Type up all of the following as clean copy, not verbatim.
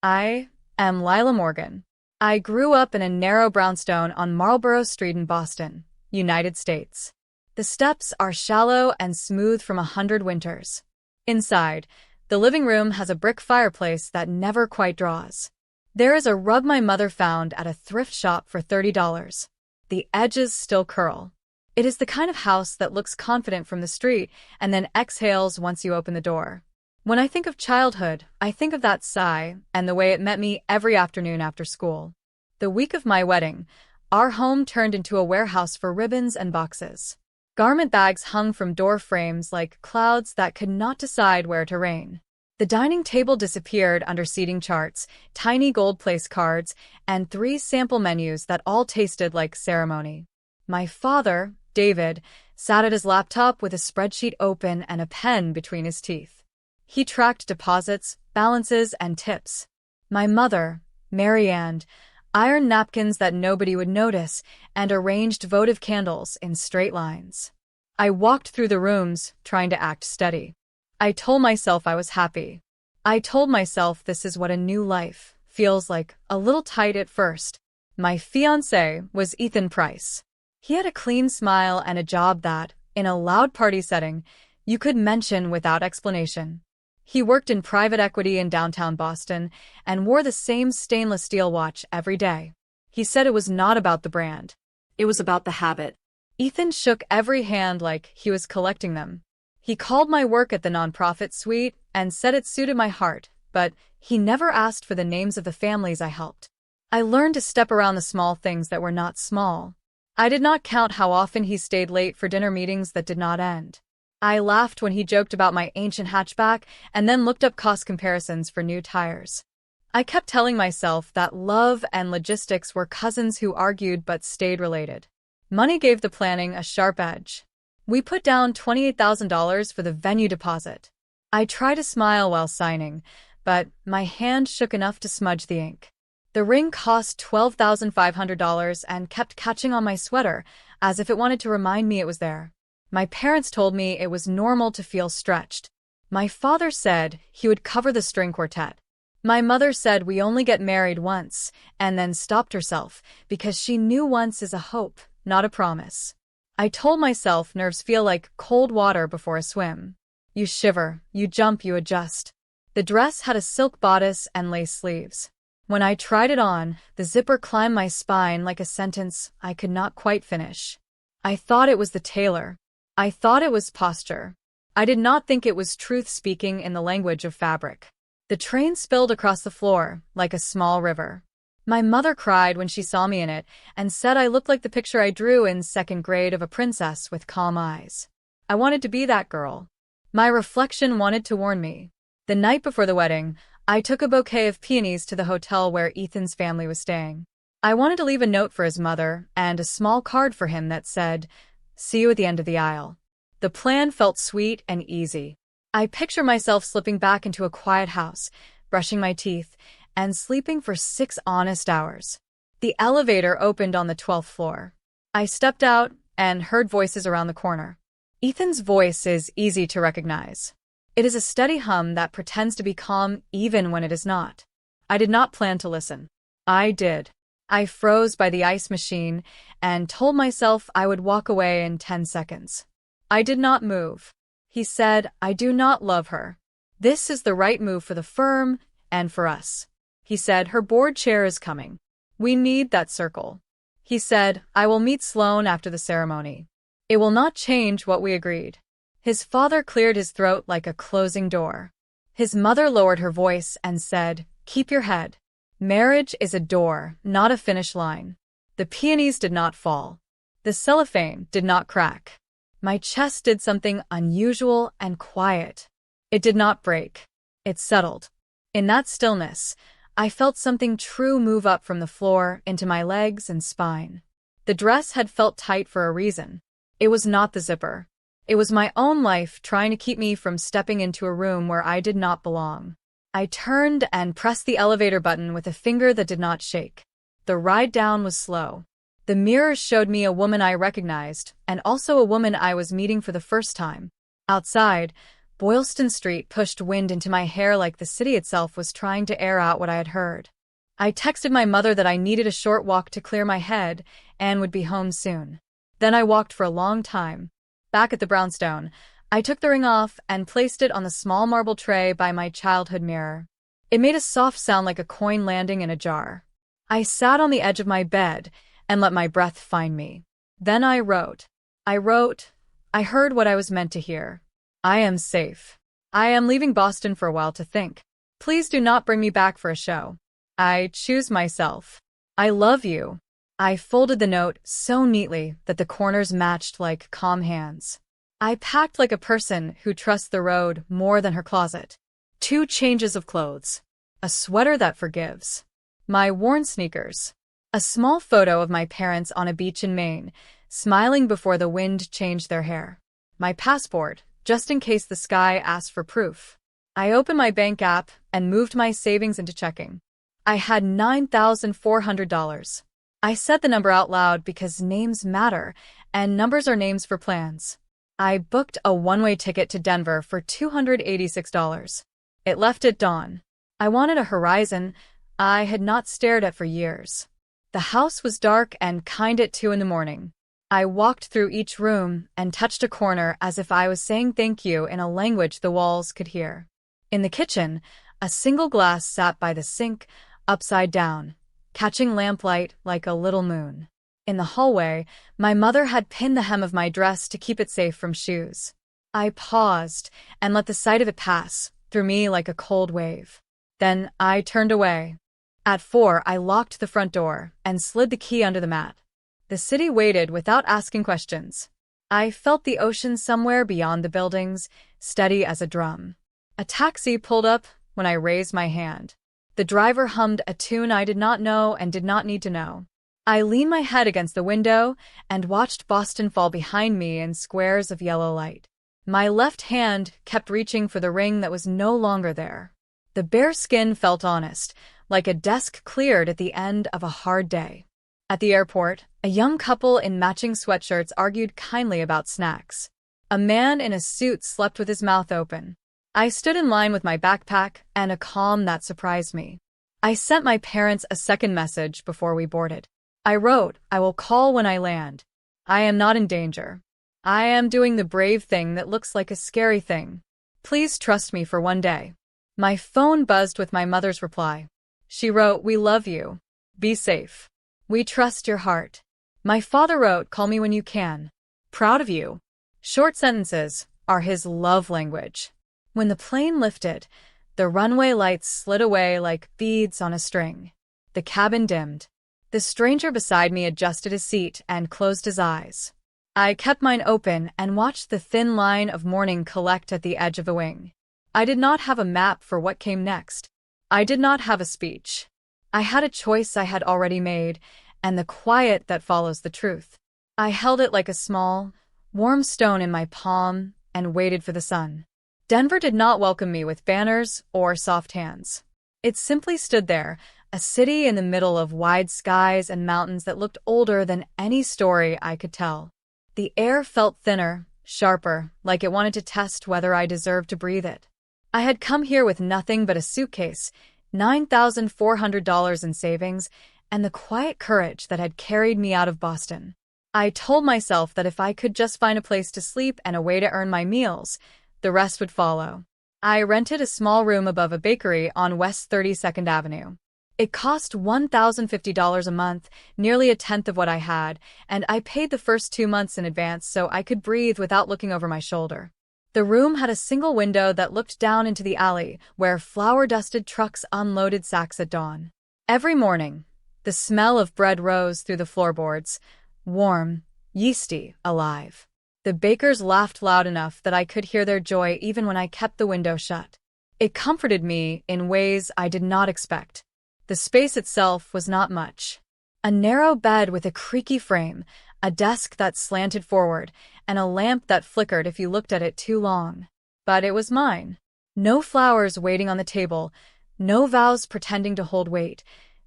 I am Lila Morgan. I grew up in a narrow brownstone on Marlborough Street in Boston, United States. The steps are shallow and smooth from 100 winters. Inside, the living room has a brick fireplace that never quite draws. There is a rug my mother found at a thrift shop for $30. The edges still curl. It is the kind of house that looks confident from the street and then exhales once you open the door. When I think of childhood, I think of that sigh and the way it met me every afternoon after school. The week of my wedding, our home turned into a warehouse for ribbons and boxes. Garment bags hung from door frames like clouds that could not decide where to rain. The dining table disappeared under seating charts, tiny gold place cards, and 3 sample menus that all tasted like ceremony. My father, David, sat at his laptop with a spreadsheet open and a pen between his teeth. He tracked deposits, balances, and tips. My mother, Mary Ann, ironed napkins that nobody would notice and arranged votive candles in straight lines. I walked through the rooms, trying to act steady. I told myself I was happy. I told myself this is what a new life feels like, a little tight at first. My fiancé was Ethan Price. He had a clean smile and a job that, in a loud party setting, you could mention without explanation. He worked in private equity in downtown Boston and wore the same stainless steel watch every day. He said it was not about the brand. It was about the habit. Ethan shook every hand like he was collecting them. He called my work at the nonprofit suite and said it suited my heart, but he never asked for the names of the families I helped. I learned to step around the small things that were not small. I did not count how often he stayed late for dinner meetings that did not end. I laughed when he joked about my ancient hatchback and then looked up cost comparisons for new tires. I kept telling myself that love and logistics were cousins who argued but stayed related. Money gave the planning a sharp edge. We put down $28,000 for the venue deposit. I tried to smile while signing, but my hand shook enough to smudge the ink. The ring cost $12,500 and kept catching on my sweater, as if it wanted to remind me it was there. My parents told me it was normal to feel stretched. My father said he would cover the string quartet. My mother said we only get married once, and then stopped herself, because she knew once is a hope, not a promise. I told myself nerves feel like cold water before a swim. You shiver, you jump, you adjust. The dress had a silk bodice and lace sleeves. When I tried it on, the zipper climbed my spine like a sentence I could not quite finish. I thought it was the tailor. I thought it was posture. I did not think it was truth speaking in the language of fabric. The train spilled across the floor like a small river. My mother cried when she saw me in it and said I looked like the picture I drew in 2nd grade of a princess with calm eyes. I wanted to be that girl. My reflection wanted to warn me. The night before the wedding, I took a bouquet of peonies to the hotel where Ethan's family was staying. I wanted to leave a note for his mother and a small card for him that said, "See you at the end of the aisle." The plan felt sweet and easy. I picture myself slipping back into a quiet house, brushing my teeth, and sleeping for 6 honest hours. The elevator opened on the 12th floor. I stepped out and heard voices around the corner. Ethan's voice is easy to recognize. It is a steady hum that pretends to be calm even when it is not. I did not plan to listen. I did. I froze by the ice machine and told myself I would walk away in 10 seconds. I did not move. He said, "I do not love her. This is the right move for the firm and for us." He said, "Her board chair is coming. We need that circle." He said, "I will meet Sloan after the ceremony. It will not change what we agreed." His father cleared his throat like a closing door. His mother lowered her voice and said, "Keep your head. Marriage is a door, not a finish line." The peonies did not fall. The cellophane did not crack. My chest did something unusual and quiet. It did not break. It settled. In that stillness, I felt something true move up from the floor into my legs and spine. The dress had felt tight for a reason. It was not the zipper. It was my own life trying to keep me from stepping into a room where I did not belong. I turned and pressed the elevator button with a finger that did not shake. The ride down was slow. The mirrors showed me a woman I recognized, and also a woman I was meeting for the first time. Outside, Boylston Street pushed wind into my hair like the city itself was trying to air out what I had heard. I texted my mother that I needed a short walk to clear my head and would be home soon. Then I walked for a long time. Back at the brownstone, I took the ring off and placed it on the small marble tray by my childhood mirror. It made a soft sound like a coin landing in a jar. I sat on the edge of my bed and let my breath find me. Then I wrote. I heard what I was meant to hear. I am safe. I am leaving Boston for a while to think. Please do not bring me back for a show. I choose myself. I love you. I folded the note so neatly that the corners matched like calm hands. I packed like a person who trusts the road more than her closet. 2 changes of clothes. A sweater that forgives. My worn sneakers. A small photo of my parents on a beach in Maine, smiling before the wind changed their hair. My passport, just in case the sky asked for proof. I opened my bank app and moved my savings into checking. I had $9,400. I said the number out loud because names matter, and numbers are names for plans. I booked a one-way ticket to Denver for $286. It left at dawn. I wanted a horizon I had not stared at for years. The house was dark and kind at 2 in the morning. I walked through each room and touched a corner as if I was saying thank you in a language the walls could hear. In the kitchen, a single glass sat by the sink, upside down, catching lamplight like a little moon. In the hallway, my mother had pinned the hem of my dress to keep it safe from shoes. I paused and let the sight of it pass through me like a cold wave. Then I turned away. At 4, I locked the front door and slid the key under the mat. The city waited without asking questions. I felt the ocean somewhere beyond the buildings, steady as a drum. A taxi pulled up when I raised my hand. The driver hummed a tune I did not know and did not need to know. I leaned my head against the window and watched Boston fall behind me in squares of yellow light. My left hand kept reaching for the ring that was no longer there. The bare skin felt honest, like a desk cleared at the end of a hard day. At the airport, a young couple in matching sweatshirts argued kindly about snacks. A man in a suit slept with his mouth open. I stood in line with my backpack and a calm that surprised me. I sent my parents a second message before we boarded. I wrote, I will call when I land. I am not in danger. I am doing the brave thing that looks like a scary thing. Please trust me for one day. My phone buzzed with my mother's reply. She wrote, we love you. Be safe. We trust your heart. My father wrote, call me when you can. Proud of you. Short sentences are his love language. When the plane lifted, the runway lights slid away like beads on a string. The cabin dimmed. The stranger beside me adjusted his seat and closed his eyes. I kept mine open and watched the thin line of morning collect at the edge of the wing. I did not have a map for what came next. I did not have a speech. I had a choice I had already made, and the quiet that follows the truth. I held it like a small, warm stone in my palm and waited for the sun. Denver did not welcome me with banners or soft hands. It simply stood there, a city in the middle of wide skies and mountains that looked older than any story I could tell. The air felt thinner, sharper, like it wanted to test whether I deserved to breathe it. I had come here with nothing but a suitcase, $9,400 in savings, and the quiet courage that had carried me out of Boston. I told myself that if I could just find a place to sleep and a way to earn my meals, the rest would follow. I rented a small room above a bakery on West 32nd Avenue. It cost $1,050 a month, nearly a tenth of what I had, and I paid the first 2 months in advance so I could breathe without looking over my shoulder. The room had a single window that looked down into the alley, where flour-dusted trucks unloaded sacks at dawn. Every morning, the smell of bread rose through the floorboards, warm, yeasty, alive. The bakers laughed loud enough that I could hear their joy even when I kept the window shut. It comforted me in ways I did not expect. The space itself was not much. A narrow bed with a creaky frame, a desk that slanted forward, and a lamp that flickered if you looked at it too long. But it was mine. No flowers waiting on the table, no vows pretending to hold weight,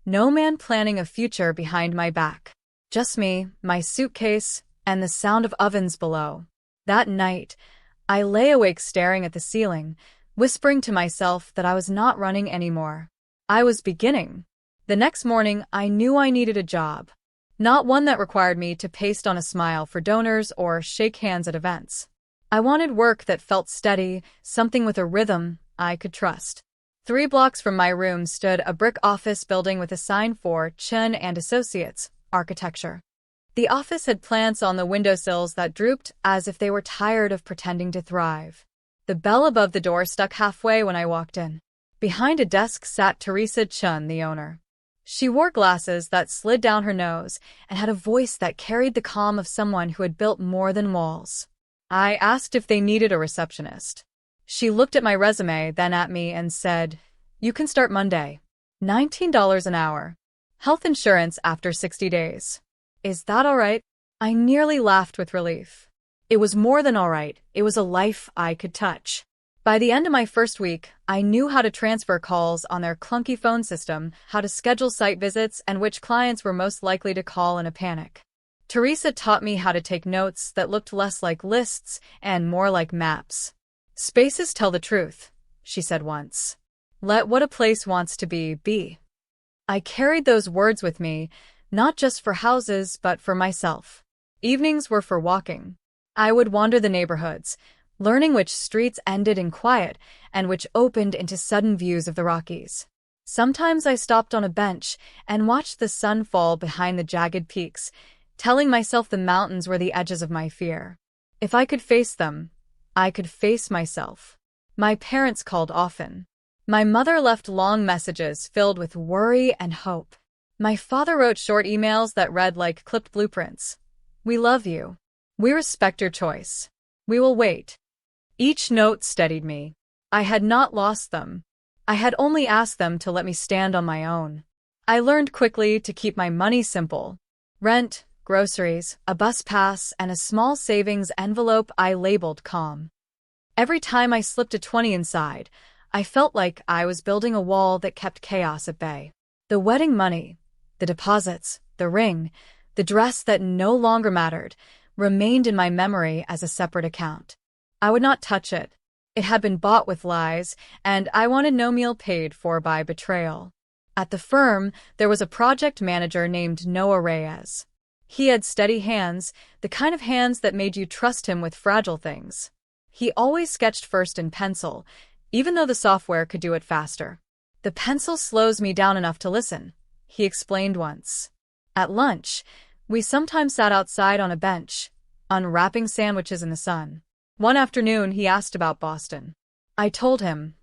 no man planning a future behind my back. Just me, my suitcase, and the sound of ovens below. That night, I lay awake staring at the ceiling, whispering to myself that I was not running anymore. I was beginning. The next morning, I knew I needed a job. Not one that required me to paste on a smile for donors or shake hands at events. I wanted work that felt steady, something with a rhythm I could trust. 3 blocks from my room stood a brick office building with a sign for Chen and Associates, Architecture. The office had plants on the windowsills that drooped as if they were tired of pretending to thrive. The bell above the door stuck halfway when I walked in. Behind a desk sat Teresa Chen, the owner. She wore glasses that slid down her nose and had a voice that carried the calm of someone who had built more than walls. I asked if they needed a receptionist. She looked at my resume, then at me, and said, "You can start Monday. $19 an hour. Health insurance after 60 days. Is that all right?" I nearly laughed with relief. It was more than all right. It was a life I could touch. By the end of my first week, I knew how to transfer calls on their clunky phone system, how to schedule site visits, and which clients were most likely to call in a panic. Teresa taught me how to take notes that looked less like lists and more like maps. "Spaces tell the truth," she said once. "Let what a place wants to be, be." I carried those words with me, not just for houses, but for myself. Evenings were for walking. I would wander the neighborhoods, learning which streets ended in quiet and which opened into sudden views of the Rockies. Sometimes I stopped on a bench and watched the sun fall behind the jagged peaks, telling myself the mountains were the edges of my fear. If I could face them, I could face myself. My parents called often. My mother left long messages filled with worry and hope. My father wrote short emails that read like clipped blueprints. "We love you. We respect your choice. We will wait." Each note steadied me. I had not lost them. I had only asked them to let me stand on my own. I learned quickly to keep my money simple. Rent, groceries, a bus pass, and a small savings envelope I labeled calm. Every time I slipped a 20 inside, I felt like I was building a wall that kept chaos at bay. The wedding money, the deposits, the ring, the dress that no longer mattered, remained in my memory as a separate account. I would not touch it. It had been bought with lies, and I wanted no meal paid for by betrayal. At the firm, there was a project manager named Noah Reyes. He had steady hands, the kind of hands that made you trust him with fragile things. He always sketched first in pencil, even though the software could do it faster. "The pencil slows me down enough to listen," he explained once. At lunch, we sometimes sat outside on a bench, unwrapping sandwiches in the sun. One afternoon, he asked about Boston. I told him,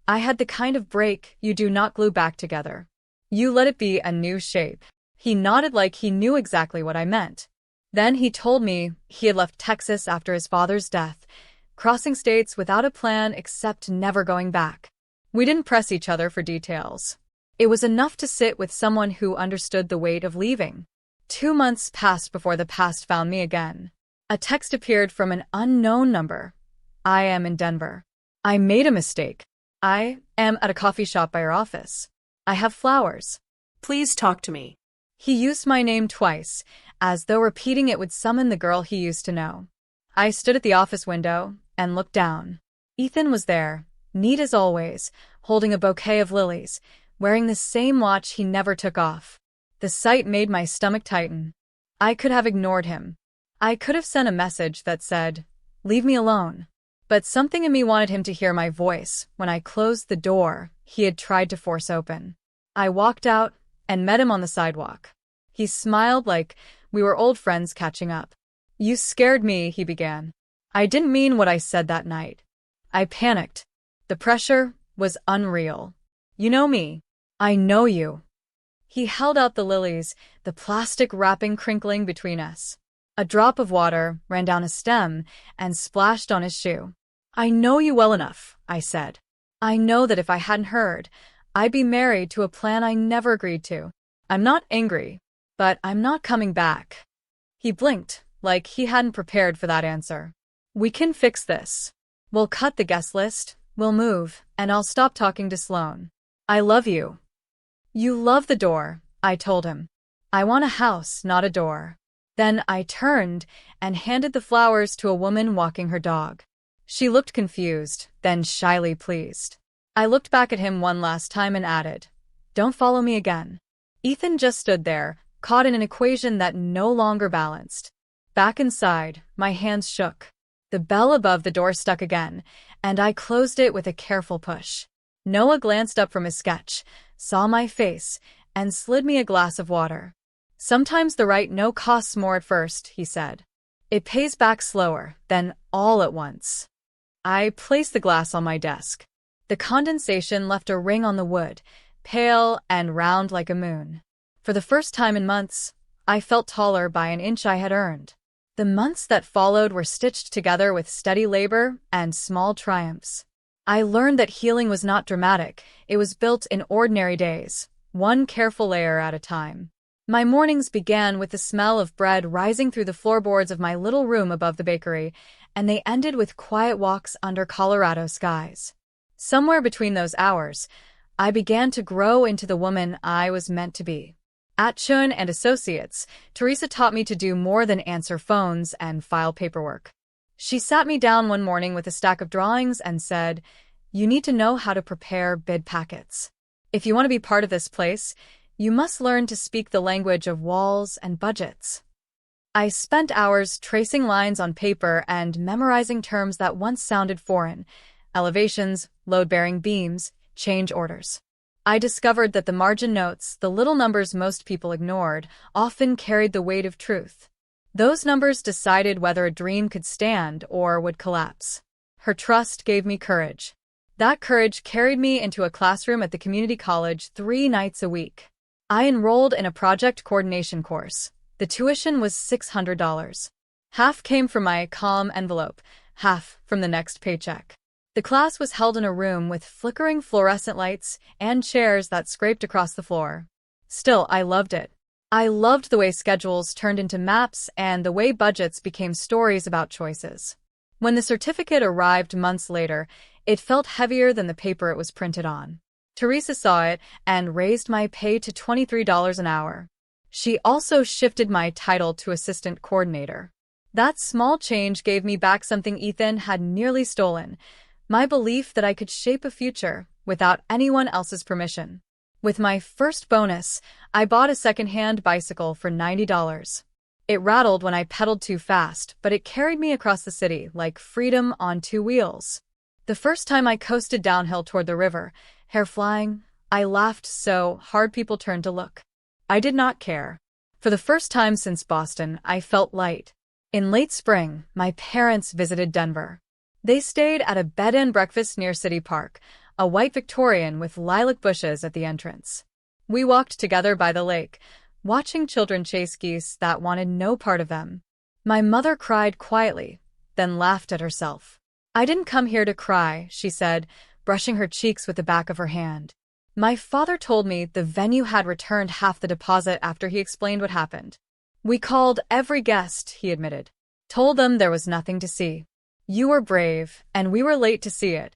"I had the kind of break you do not glue back together. You let it be a new shape." He nodded like he knew exactly what I meant. Then he told me he had left Texas after his father's death, crossing states without a plan except never going back. We didn't press each other for details. It was enough to sit with someone who understood the weight of leaving. 2 months passed before the past found me again. A text appeared from an unknown number. "I am in Denver. I made a mistake. I am at a coffee shop by your office. I have flowers. Please talk to me." He used my name twice, as though repeating it would summon the girl he used to know. I stood at the office window and looked down. Ethan was there, neat as always, holding a bouquet of lilies, wearing the same watch he never took off. The sight made my stomach tighten. I could have ignored him. I could have sent a message that said, "Leave me alone." But something in me wanted him to hear my voice when I closed the door he had tried to force open. I walked out and met him on the sidewalk. He smiled like we were old friends catching up. "You scared me," he began. I didn't mean what I said that night. I panicked. The pressure was unreal. "You know me. I know you." He held out the lilies, the plastic wrapping crinkling between us. A drop of water ran down a stem and splashed on his shoe. "I know you well enough," I said. "I know that if I hadn't heard, I'd be married to a plan I never agreed to. I'm not angry, but I'm not coming back." He blinked, like he hadn't prepared for that answer. "We can fix this. We'll cut the guest list, we'll move, and I'll stop talking to Sloan. I love you." "You love the door," I told him. "I want a house, not a door." Then I turned and handed the flowers to a woman walking her dog. She looked confused, then shyly pleased. I looked back at him one last time and added, "Don't follow me again." Ethan just stood there, caught in an equation that no longer balanced. Back inside, my hands shook. The bell above the door stuck again, and I closed it with a careful push. Noah glanced up from his sketch, saw my face, and slid me a glass of water. "Sometimes the right no costs more at first," he said. "It pays back slower, then all at once." I placed the glass on my desk. The condensation left a ring on the wood, pale and round like a moon. For the first time in months, I felt taller by an inch I had earned. The months that followed were stitched together with steady labor and small triumphs. I learned that healing was not dramatic, it was built in ordinary days, one careful layer at a time. My mornings began with the smell of bread rising through the floorboards of my little room above the bakery, and they ended with quiet walks under Colorado skies. Somewhere between those hours, I began to grow into the woman I was meant to be. At Chun and Associates, Teresa taught me to do more than answer phones and file paperwork. She sat me down one morning with a stack of drawings and said, "You need to know how to prepare bid packets. If you want to be part of this place, you must learn to speak the language of walls and budgets." I spent hours tracing lines on paper and memorizing terms that once sounded foreign: elevations, load-bearing beams, change orders. I discovered that the margin notes, the little numbers most people ignored, often carried the weight of truth. Those numbers decided whether a dream could stand or would collapse. Her trust gave me courage. That courage carried me into a classroom at the community college 3 nights a week. I enrolled in a project coordination course. The tuition was $600. Half came from my calm envelope, half from the next paycheck. The class was held in a room with flickering fluorescent lights and chairs that scraped across the floor. Still, I loved it. I loved the way schedules turned into maps and the way budgets became stories about choices. When the certificate arrived months later, it felt heavier than the paper it was printed on. Teresa saw it and raised my pay to $23 an hour. She also shifted my title to assistant coordinator. That small change gave me back something Ethan had nearly stolen: my belief that I could shape a future without anyone else's permission. With my first bonus, I bought a second-hand bicycle for $90. It rattled when I pedaled too fast, but it carried me across the city like freedom on 2 wheels. The first time I coasted downhill toward the river, hair flying, I laughed so hard people turned to look. I did not care. For the first time since Boston, I felt light. In late spring, my parents visited Denver. They stayed at a bed-and-breakfast near City Park, a white Victorian with lilac bushes at the entrance. We walked together by the lake, watching children chase geese that wanted no part of them. My mother cried quietly, then laughed at herself. "I didn't come here to cry," she said, brushing her cheeks with the back of her hand. My father told me the venue had returned half the deposit after he explained what happened. "We called every guest," he admitted. "Told them there was nothing to see. You were brave, and we were late to see it."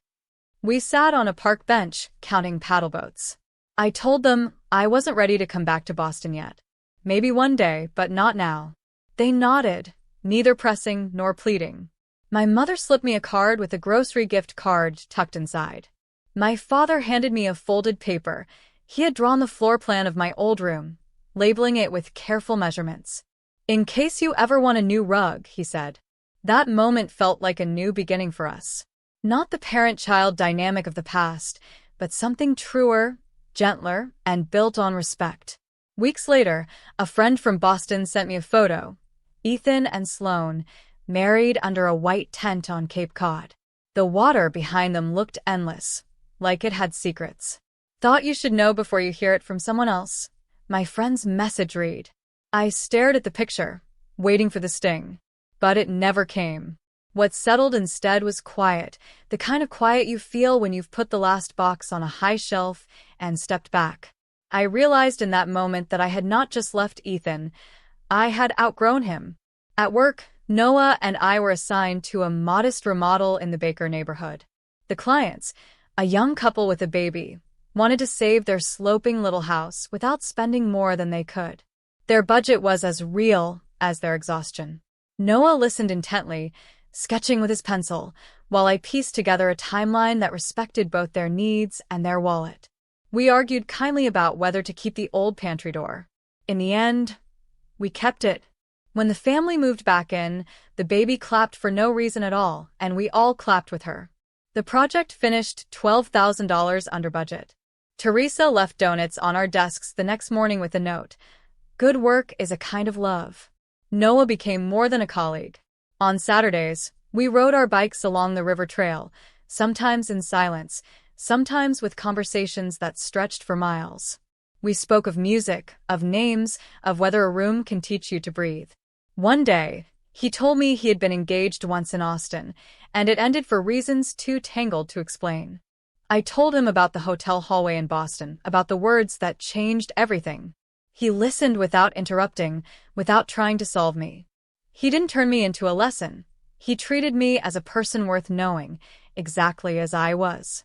We sat on a park bench, counting paddle boats. I told them I wasn't ready to come back to Boston yet. Maybe one day, but not now. They nodded, neither pressing nor pleading. My mother slipped me a card with a grocery gift card tucked inside. My father handed me a folded paper. He had drawn the floor plan of my old room, labeling it with careful measurements. "In case you ever want a new rug," he said. That moment felt like a new beginning for us. Not the parent-child dynamic of the past, but something truer, gentler, and built on respect. Weeks later, a friend from Boston sent me a photo. Ethan and Sloane, married under a white tent on Cape Cod. The water behind them looked endless, like it had secrets. "Thought you should know before you hear it from someone else," my friend's message read. I stared at the picture, waiting for the sting. But it never came. What settled instead was quiet, the kind of quiet you feel when you've put the last box on a high shelf and stepped back. I realized in that moment that I had not just left Ethan, I had outgrown him. At work, Noah and I were assigned to a modest remodel in the Baker neighborhood. The clients, a young couple with a baby, wanted to save their sloping little house without spending more than they could. Their budget was as real as their exhaustion. Noah listened intently, sketching with his pencil, while I pieced together a timeline that respected both their needs and their wallet. We argued kindly about whether to keep the old pantry door. In the end, we kept it. When the family moved back in, the baby clapped for no reason at all, and we all clapped with her. The project finished $12,000 under budget. Teresa left donuts on our desks the next morning with a note. Good work is a kind of love. Noah became more than a colleague. On Saturdays, we rode our bikes along the river trail, sometimes in silence, sometimes with conversations that stretched for miles. We spoke of music, of names, of whether a room can teach you to breathe. One day, he told me he had been engaged once in Austin, and it ended for reasons too tangled to explain. I told him about the hotel hallway in Boston, about the words that changed everything. He listened without interrupting, without trying to solve me. He didn't turn me into a lesson. He treated me as a person worth knowing, exactly as I was.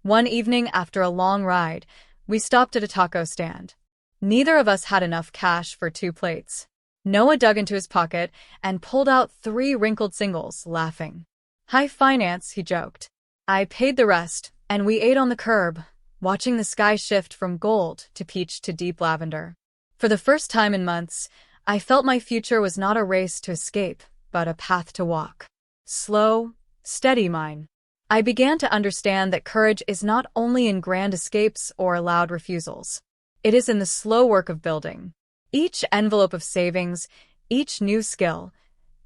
One evening after a long ride, we stopped at a taco stand. Neither of us had enough cash for 2 plates. Noah dug into his pocket and pulled out 3 wrinkled singles, laughing. High finance, he joked. I paid the rest, and we ate on the curb, watching the sky shift from gold to peach to deep lavender. For the first time in months, I felt my future was not a race to escape, but a path to walk. Slow, steady mine. I began to understand that courage is not only in grand escapes or loud refusals. It is in the slow work of building. Each envelope of savings, each new skill,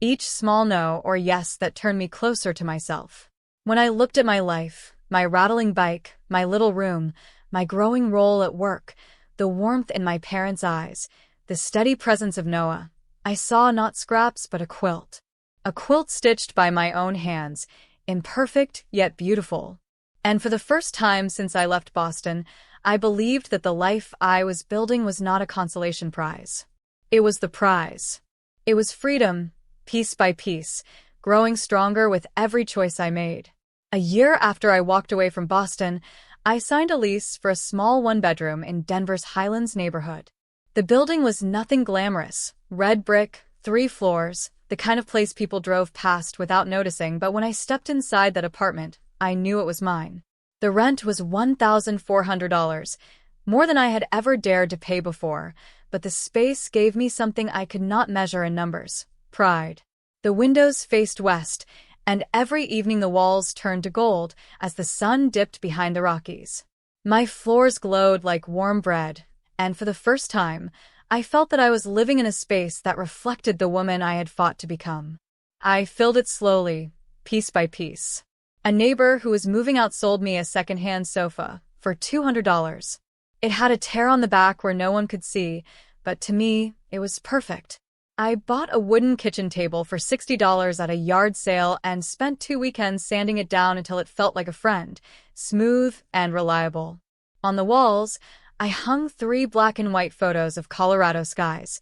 each small no or yes that turned me closer to myself. When I looked at my life, my rattling bike, my little room, my growing role at work, the warmth in my parents' eyes, the steady presence of Noah, I saw not scraps but a quilt. A quilt stitched by my own hands, imperfect yet beautiful. And for the first time since I left Boston, I believed that the life I was building was not a consolation prize. It was the prize. It was freedom, piece by piece, growing stronger with every choice I made. A year after I walked away from Boston, I signed a lease for a small 1-bedroom in Denver's Highlands neighborhood. The building was nothing glamorous, red brick, 3 floors, the kind of place people drove past without noticing, but when I stepped inside that apartment, I knew it was mine. The rent was $1,400, more than I had ever dared to pay before, but the space gave me something I could not measure in numbers: pride. The windows faced west, and every evening the walls turned to gold as the sun dipped behind the Rockies. My floors glowed like warm bread, and for the first time, I felt that I was living in a space that reflected the woman I had fought to become. I filled it slowly, piece by piece. A neighbor who was moving out sold me a second-hand sofa for $200. It had a tear on the back where no one could see, but to me, it was perfect. I bought a wooden kitchen table for $60 at a yard sale and spent 2 weekends sanding it down until it felt like a friend, smooth and reliable. On the walls, I hung 3 black and white photos of Colorado skies,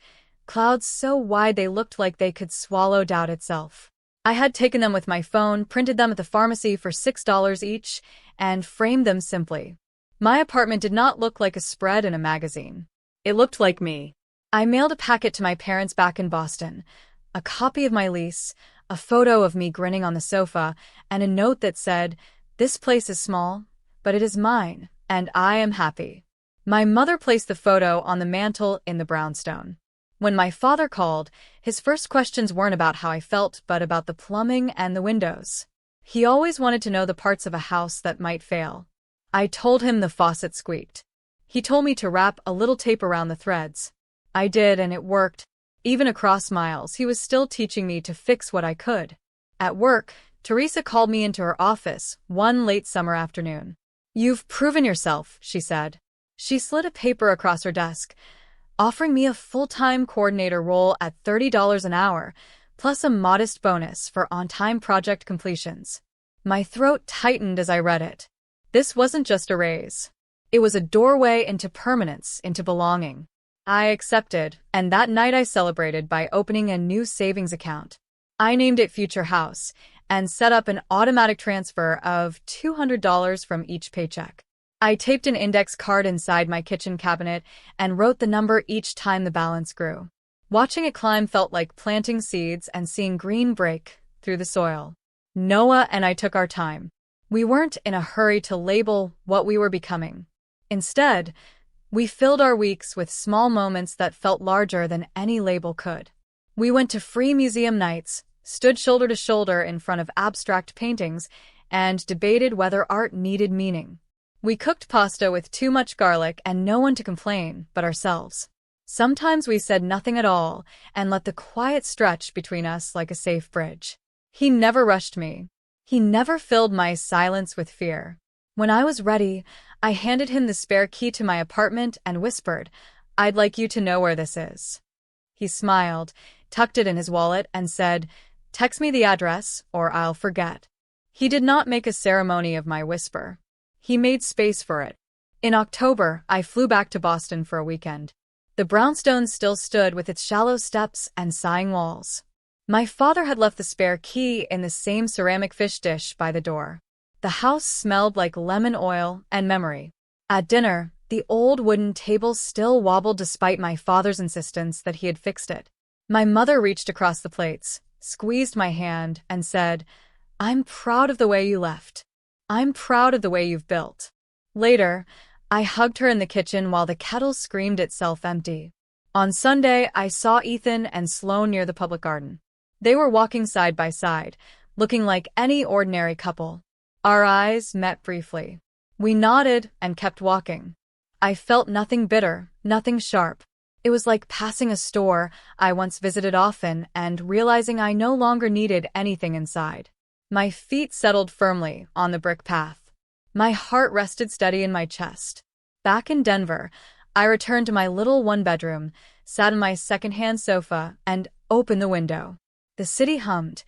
clouds so wide they looked like they could swallow doubt itself. I had taken them with my phone, printed them at the pharmacy for $6 each, and framed them simply. My apartment did not look like a spread in a magazine. It looked like me. I mailed a packet to my parents back in Boston, a copy of my lease, a photo of me grinning on the sofa, and a note that said, "This place is small, but it is mine, and I am happy." My mother placed the photo on the mantel in the brownstone. When my father called, his first questions weren't about how I felt, but about the plumbing and the windows. He always wanted to know the parts of a house that might fail. I told him the faucet squeaked. He told me to wrap a little tape around the threads. I did, and it worked. Even across miles, he was still teaching me to fix what I could. At work, Teresa called me into her office one late summer afternoon. "You've proven yourself," she said. She slid a paper across her desk, offering me a full-time coordinator role at $30 an hour, plus a modest bonus for on-time project completions. My throat tightened as I read it. This wasn't just a raise. It was a doorway into permanence, into belonging. I accepted, and that night I celebrated by opening a new savings account. I named it Future House and set up an automatic transfer of $200 from each paycheck. I taped an index card inside my kitchen cabinet and wrote the number each time the balance grew. Watching it climb felt like planting seeds and seeing green break, through the soil. Noah and I took our time. We weren't in a hurry to label what we were becoming. Instead, we filled our weeks with small moments that felt larger than any label could. We went to free museum nights, stood shoulder to shoulder in front of abstract paintings, and debated whether art needed meaning. We cooked pasta with too much garlic and no one to complain but ourselves. Sometimes we said nothing at all and let the quiet stretch between us like a safe bridge. He never rushed me. He never filled my silence with fear. When I was ready, I handed him the spare key to my apartment and whispered, "I'd like you to know where this is." He smiled, tucked it in his wallet, and said, "Text me the address or I'll forget." He did not make a ceremony of my whisper. He made space for it. In October, I flew back to Boston for a weekend. The brownstone still stood with its shallow steps and sighing walls. My father had left the spare key in the same ceramic fish dish by the door. The house smelled like lemon oil and memory. At dinner, the old wooden table still wobbled despite my father's insistence that he had fixed it. My mother reached across the plates, squeezed my hand, and said, "I'm proud of the way you left. I'm proud of the way you've built." Later, I hugged her in the kitchen while the kettle screamed itself empty. On Sunday, I saw Ethan and Sloane near the public garden. They were walking side by side, looking like any ordinary couple. Our eyes met briefly. We nodded and kept walking. I felt nothing bitter, nothing sharp. It was like passing a store I once visited often and realizing I no longer needed anything inside. My feet settled firmly on the brick path. My heart rested steady in my chest. Back in Denver, I returned to my little one-bedroom, sat on my second-hand sofa, and opened the window. The city hummed,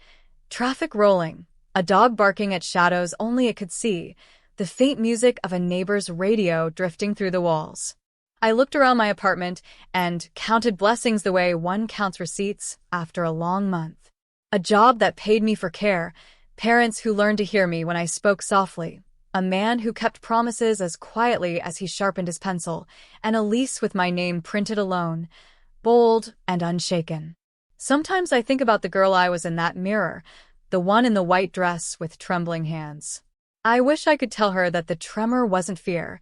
traffic rolling, a dog barking at shadows only it could see, the faint music of a neighbor's radio drifting through the walls. I looked around my apartment and counted blessings the way one counts receipts after a long month. A job that paid me for care, parents who learned to hear me when I spoke softly, a man who kept promises as quietly as he sharpened his pencil, and a lease with my name printed alone, bold and unshaken. Sometimes I think about the girl I was in that mirror, the one in the white dress with trembling hands. I wish I could tell her that the tremor wasn't fear,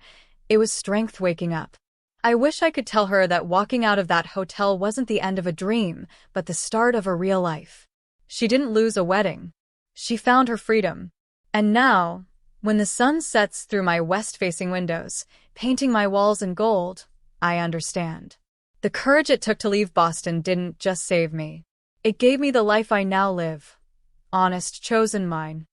it was strength waking up. I wish I could tell her that walking out of that hotel wasn't the end of a dream, but the start of a real life. She didn't lose a wedding. She found her freedom. And now, when the sun sets through my west-facing windows, painting my walls in gold, I understand. The courage it took to leave Boston didn't just save me. It gave me the life I now live. Honest, chosen mine.